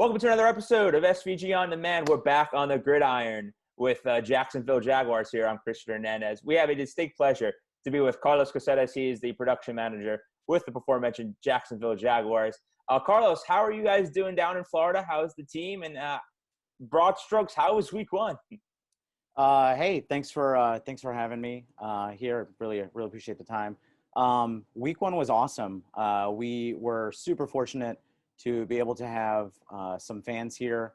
Welcome to another episode of SVG On Demand. We're back on the Gridiron with Jacksonville Jaguars here. I'm Kristian Hernandez. We have a distinct pleasure to be with Carlos Caceres. He is the production manager with the before-mentioned Jacksonville Jaguars. Carlos, how are you guys doing down in Florida? How is the team? And broad strokes, how was week one? Hey, thanks for having me here. Really appreciate the time. Week one was awesome. We were super fortunate to be able to have some fans here.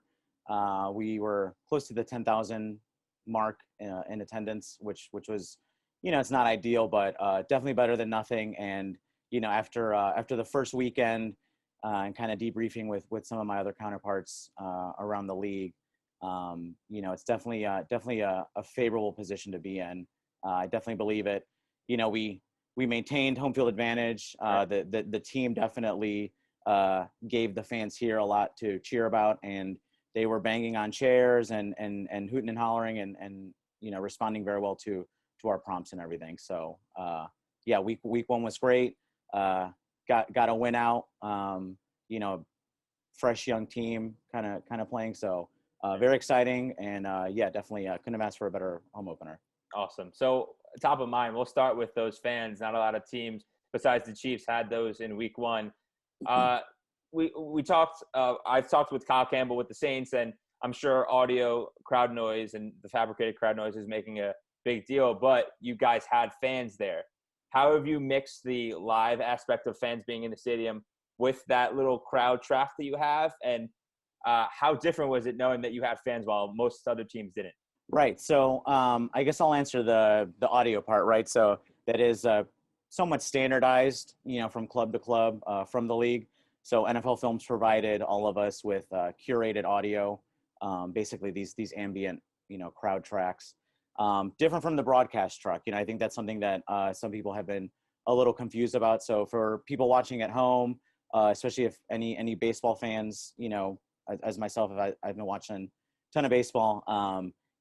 We were close to the 10,000 mark in attendance, which was, it's not ideal, but definitely better than nothing. And after the first weekend and kind of debriefing with some of my other counterparts around the league, it's definitely a favorable position to be in. I definitely believe it. We maintained home field advantage. The team definitely gave the fans here a lot to cheer about, and they were banging on chairs and hooting and hollering and responding very well to our prompts and everything. So week one was great. Got a win out. Fresh young team kind of playing. So very exciting, and definitely couldn't have asked for a better home opener. Awesome. So top of mind, we'll start with those fans. Not a lot of teams besides the Chiefs had those in week one. We talked. I've talked with Kyle Campbell with the Saints, and I'm sure audio crowd noise and the fabricated crowd noise is making a big deal. But you guys had fans there. How have you mixed the live aspect of fans being in the stadium with that little crowd track that you have, and how different was it knowing that you had fans while most other teams didn't? Right. So I guess I'll answer the audio part. Right. So that is somewhat standardized, from club to club from the league. So NFL Films provided all of us with curated audio, basically these ambient, crowd tracks, different from the broadcast truck. I think that's something that some people have been a little confused about. So for people watching at home, especially if any baseball fans, as myself, I've been watching a ton of baseball,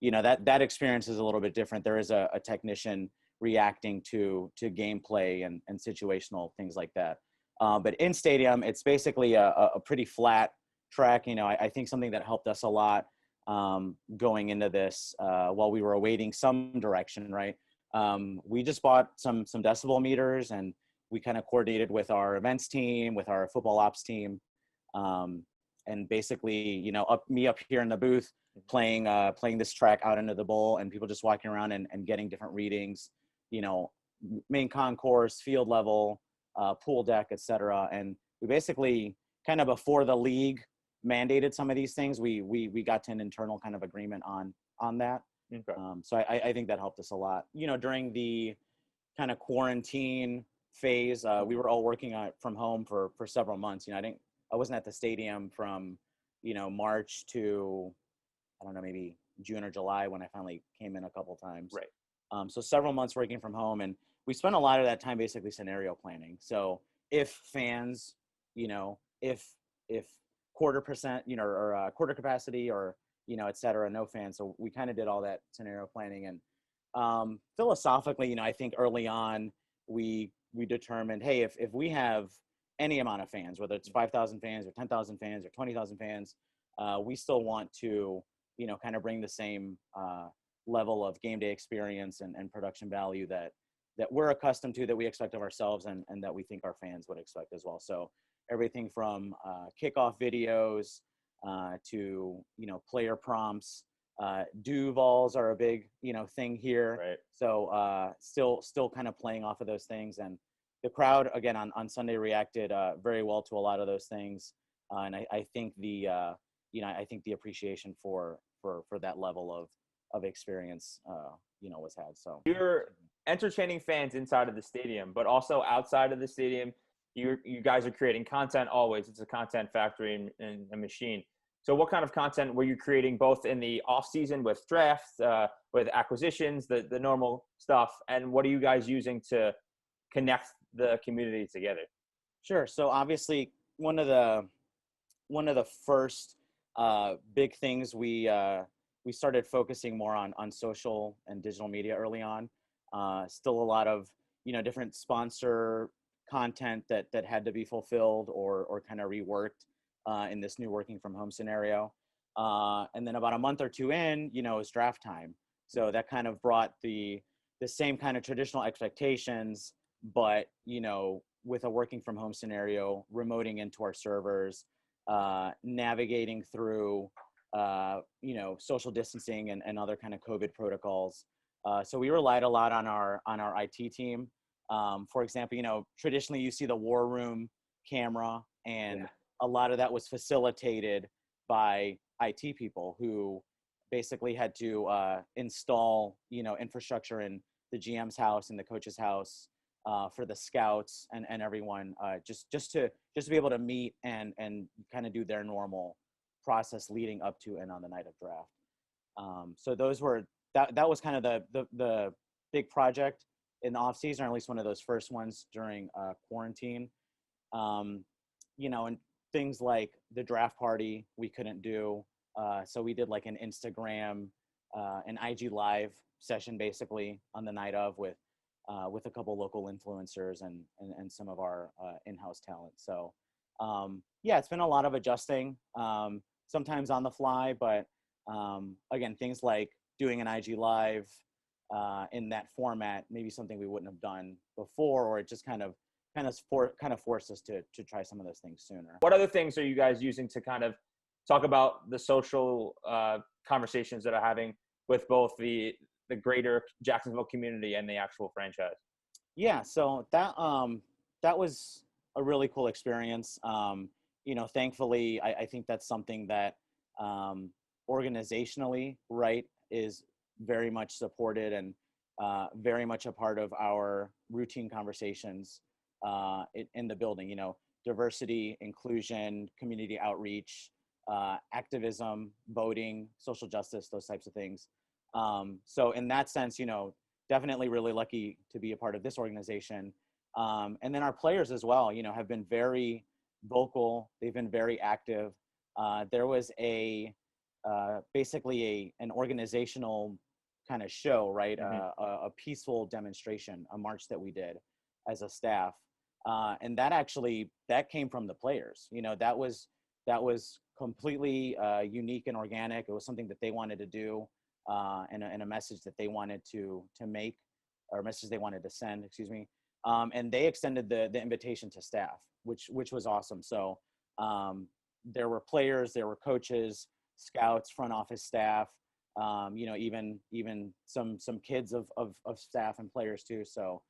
that experience is a little bit different. There is a technician reacting to gameplay and situational things like that. But in stadium, it's basically a pretty flat track. I think something that helped us a lot going into this while we were awaiting some direction, right? We just bought some decibel meters, and we kind of coordinated with our events team, with our football ops team, and basically, up here in the booth playing this track out into the bowl, and people just walking around and getting different readings, main concourse, field level, pool deck, etc. And we basically kind of, before the league mandated some of these things, we got to an internal kind of agreement on that. Okay. So I think that helped us a lot. During the kind of quarantine phase, we were all working from home for several months. I wasn't at the stadium from March to, I don't know, maybe June or July, when I finally came in a couple times. Right. So several months working from home, and we spent a lot of that time basically scenario planning. So if fans, if quarter percent, or quarter capacity, or, et cetera, no fans. So we kind of did all that scenario planning. And philosophically, I think early on we determined, hey, if we have any amount of fans, whether it's 5,000 fans or 10,000 fans or 20,000 fans, we still want to, kind of bring the same level of game day experience and production value that we're accustomed to, that we expect of ourselves, and that we think our fans would expect as well. So everything from kickoff videos to, player prompts, Duvals are a big, thing here. Right. So still kind of playing off of those things. And the crowd, again, on Sunday reacted very well to a lot of those things. And I think the appreciation for that level of experience, was had. So you're entertaining fans inside of the stadium, but also outside of the stadium, you guys are creating content always. It's a content factory and a machine. So what kind of content were you creating, both in the off season with drafts, with acquisitions, the normal stuff, and what are you guys using to connect the community together? Sure. So obviously one of the first big things we started focusing more on social and digital media early on. Still a lot of different sponsor content that had to be fulfilled or kind of reworked in this new working from home scenario. And then about a month or two in, it was draft time. So that kind of brought the same kind of traditional expectations, but, with a working from home scenario, remoting into our servers, navigating through, social distancing and other kind of COVID protocols. So we relied a lot on our IT team. For example, traditionally you see the war room camera, and a lot of that was facilitated by IT people who basically had to install, infrastructure in the GM's house and the coach's house for the scouts and everyone, just to be able to meet and kind of do their normal process leading up to and on the night of draft. So those were that was kind of the big project in the off season, or at least one of those first ones during quarantine. And things like the draft party we couldn't do. So we did like an Instagram, an IG live session basically on the night of with a couple local influencers and some of our in-house talent. So it's been a lot of adjusting, sometimes on the fly, but again, things like doing an IG live in that format, maybe something we wouldn't have done before, or it just kind of forced us to try some of those things sooner. What other things are you guys using to kind of talk about the social conversations that are having with both the greater Jacksonville community and the actual franchise? Yeah, so that was a really cool experience. Thankfully, I think that's something that organizationally, right, is very much supported and very much a part of our routine conversations in the building. Diversity, inclusion, community outreach, activism, voting, social justice, those types of things. So in that sense, definitely really lucky to be a part of this organization. And then our players as well, have been very vocal. They've been very active. There was basically an organizational kind of show, right? A peaceful demonstration, a march that we did as a staff. And that came from the players. That was completely unique and organic. It was something that they wanted to do, and a message that they wanted to make, or a message they wanted to send, excuse me. And they extended the invitation to staff, which was awesome. So there were players, there were coaches, scouts, front office staff, even some kids of staff and players too. So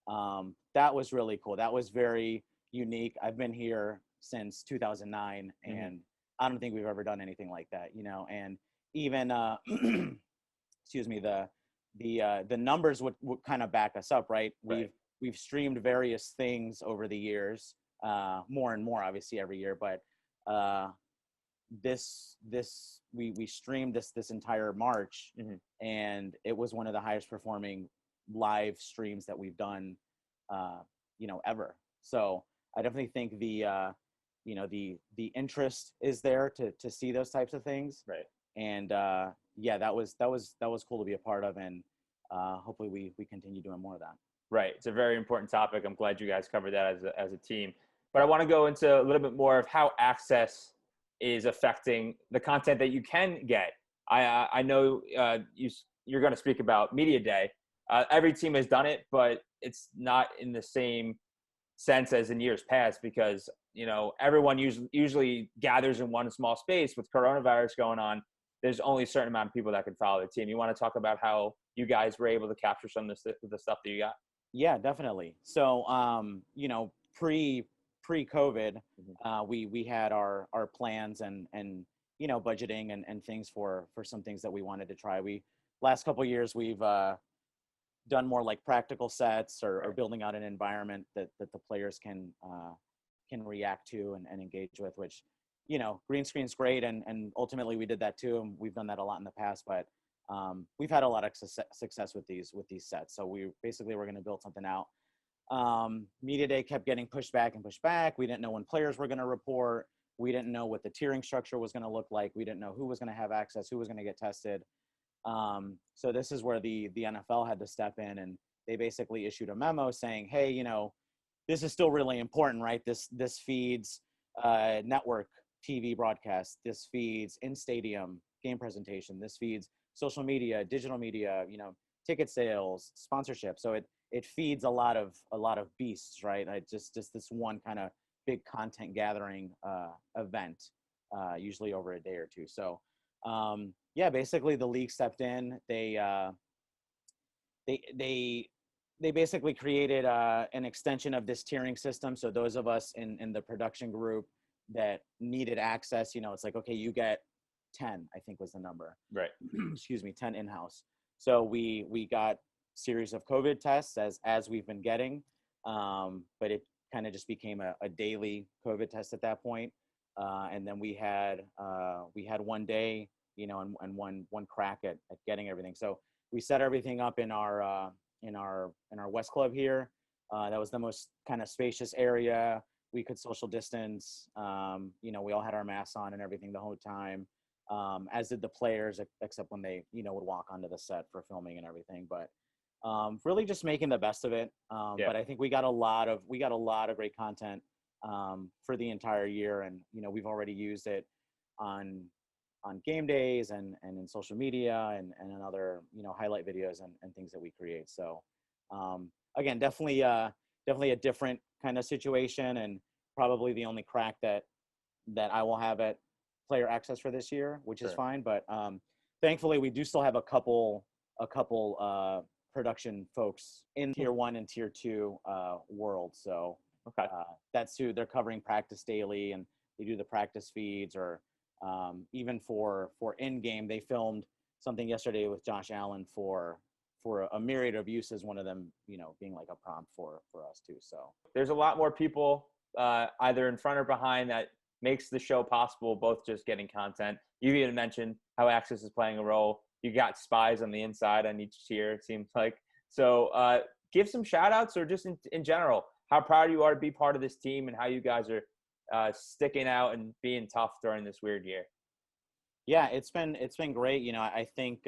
that was really cool. That was very unique. I've been here since 2009, and I don't think we've ever done anything like that, and even excuse me, the numbers would kind of back us up, right? We've streamed various things over the years, more and more obviously every year, but we streamed this entire March, and it was one of the highest performing live streams that we've done ever. So I definitely think the interest is there to see those types of things, right? And that was cool to be a part of, and hopefully we continue doing more of that. Right. It's a very important topic. I'm glad you guys covered that as a team. But I want to go into a little bit more of how access is affecting the content that you can get. I know you're going to speak about Media Day. Every team has done it, but it's not in the same sense as in years past, because everyone usually gathers in one small space. With coronavirus going on, there's only a certain amount of people that can follow the team. You want to talk about how you guys were able to capture some of the stuff that you got? Yeah, definitely. So, pre-COVID, we had our plans and budgeting and things for some things that we wanted to try. Last couple of years, we've done more like practical sets or building out an environment that the players can react to and engage with, which, green screen's great. And ultimately we did that too. And we've done that a lot in the past, but we've had a lot of success with these sets. So we basically were going to build something out. Media Day kept getting pushed back. We didn't know when players were going to report. We didn't know what the tiering structure was going to look like. We didn't know who was going to have access, who was going to get tested. So this is where the NFL had to step in, and they basically issued a memo saying, hey, this is still really important, right? This feeds network TV broadcast, this feeds in stadium game presentation, this feeds social media, digital media, ticket sales, sponsorship. So it feeds a lot of beasts, right? Just this one kind of big content gathering event, usually over a day or two. So basically the league stepped in. They basically created an extension of this tiering system. So those of us in the production group that needed access, it's like, okay, you get 10, I think was the number. Right. Excuse me, 10 in-house. So we got series of COVID tests as we've been getting, but it kind of just became a daily COVID test at that point. And then we had one day, and one crack at getting everything. So we set everything up in our West Club here. That was the most kind of spacious area. We could social distance. We all had our masks on and everything the whole time, as did the players, except when they, would walk onto the set for filming and everything. But really just making the best of it. But I think we got a lot of great content for the entire year, and we've already used it on game days and in social media and in other highlight videos and things that we create. So again, definitely a different kind of situation, and probably the only crack that I will have at player access for this year, which is fine. But thankfully we do still have a couple production folks in tier 1 and tier 2 world. So that's who they're covering practice daily, and they do the practice feeds, or even for in-game, they filmed something yesterday with Josh Allen for a myriad of uses, one of them being like a prompt for us too. So there's a lot more people either in front or behind that makes the show possible, both just getting content. You even mentioned how access is playing a role. You got spies on the inside on each tier, it seems like. So give some shout outs, or just in general, how proud you are to be part of this team and how you guys are sticking out and being tough during this weird year. Yeah, it's been great. I think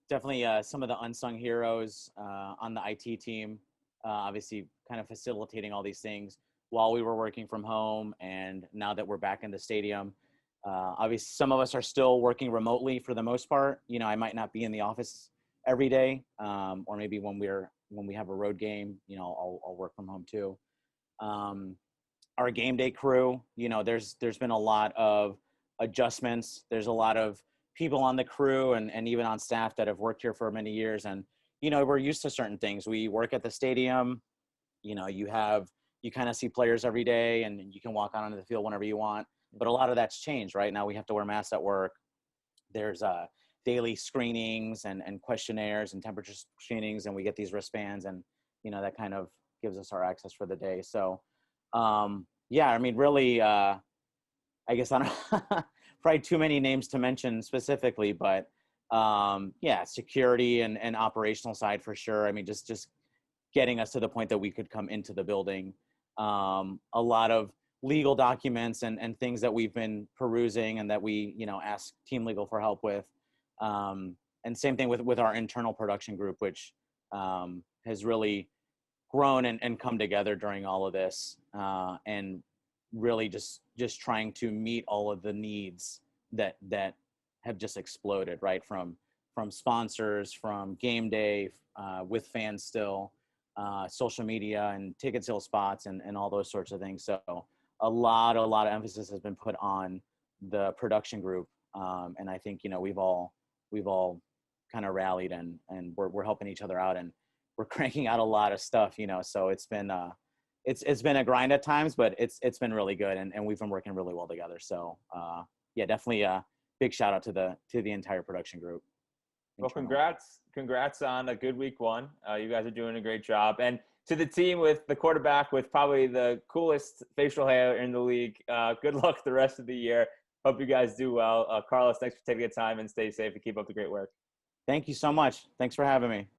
definitely some of the unsung heroes on the IT team, obviously kind of facilitating all these things while we were working from home, and now that we're back in the stadium. Obviously, some of us are still working remotely for the most part. I might not be in the office every day, or maybe when we have a road game, I'll work from home too. Our game day crew, there's been a lot of adjustments. There's a lot of people on the crew and even on staff that have worked here for many years, and we're used to certain things. We work at the stadium. You kind of see players every day, and you can walk onto the field whenever you want. But a lot of that's changed. Right now we have to wear masks at work. There's daily screenings and questionnaires and temperature screenings, and we get these wristbands, and that kind of gives us our access for the day. So really, I guess I don't probably too many names to mention specifically, but security and operational side for sure. I mean, just getting us to the point that we could come into the building. A lot of legal documents and things that we've been perusing and that we, ask team legal for help with. And same thing with our internal production group, which has really grown and come together during all of this, and really just trying to meet all of the needs that have just exploded, right? From sponsors, from game day, with fans still, social media and ticket sale spots and all those sorts of things. So a lot of emphasis has been put on the production group. And I think, we've all kind of rallied and we're helping each other out, and we're cranking out a lot of stuff, so it's been a grind at times, but it's been really good. And we've been working really well together. So definitely a big shout out to the entire production group. Well, congrats on a good week 1. You guys are doing a great job. And to the team with the quarterback with probably the coolest facial hair in the league, good luck the rest of the year. Hope you guys do well. Carlos, thanks for taking the time, and stay safe and keep up the great work. Thank you so much. Thanks for having me.